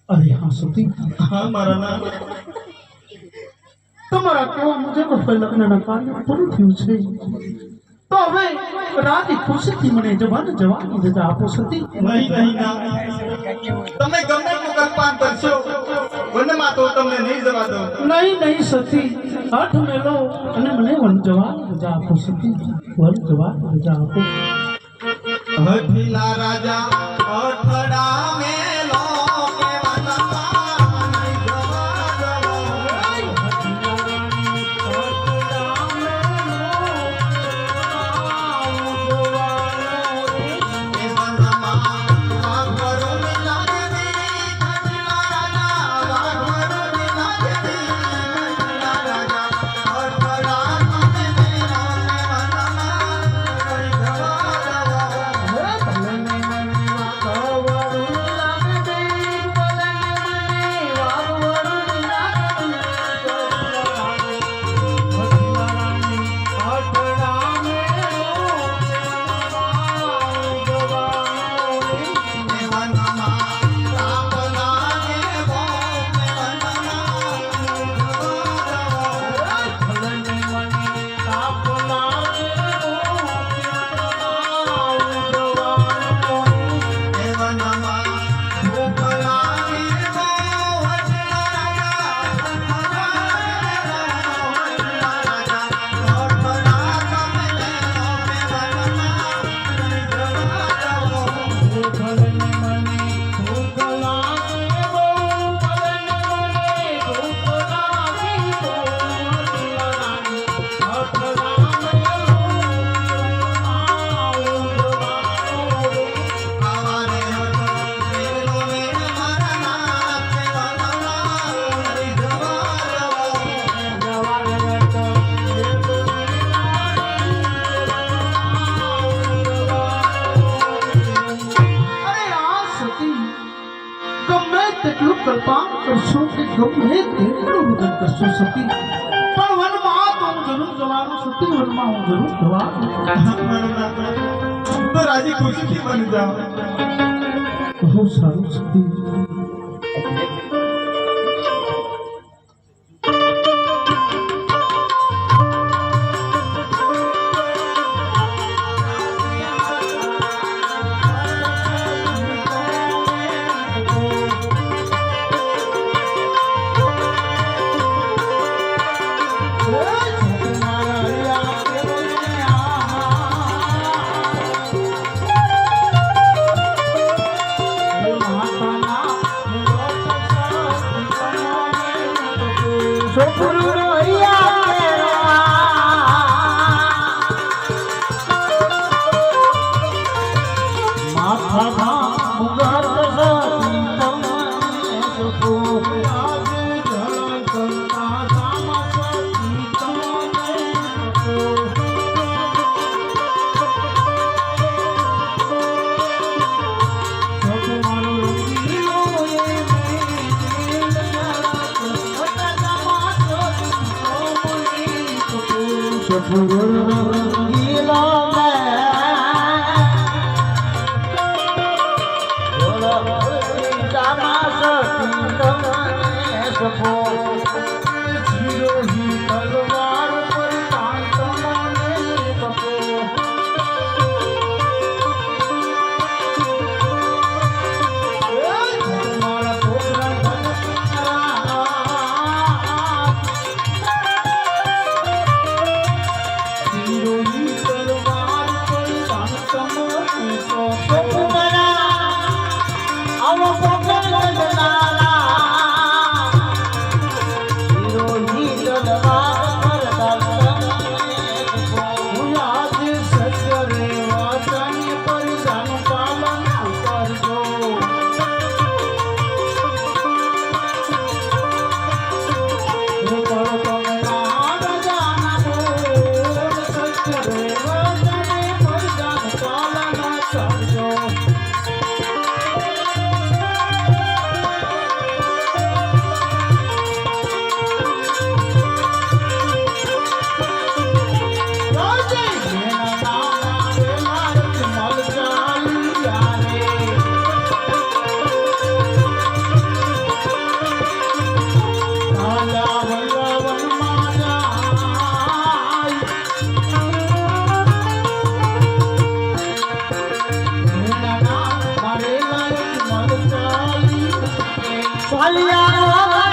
अरे हाँ सती, हाँ मारा नाम તમારા કેવા મુજબ લગ્નના કાર્ય પૂરું થયું છે તો હવે રાજી ખુશીથી મને જવાની રજા આપો સતી. નહીં નહીં ના તમે ગમે તો કલ્પાન કરશો વનમાં તો તમને નહીં જવા દો. નહીં સતી, હાથ મેલો અને મને વન જવાની રજા આપો સતી, વન જવાની રજા આપો. હઠીલા રાજા અઠડા મેલો કે વનમાં નહીં જવા દો. એ વનમાં વાઘરો મિલાજે દી, હઠીલા રાજા વાઘરો મિલાજે દી, હઠીલા રાજા અઠડા મને મેલો કે વનમાં નહીં જવા દો. તેટલું કલ્પાન કરશો કે ગમે તેટલું વજન કરશો સતી, પણ વનમાં તો હું જરૂર જવાનું સતી, વનમાં હું જરૂર જવાનું. તો રાજી ખુશીથી બની જાઓ. બહુ સારું સતી. વાલિયા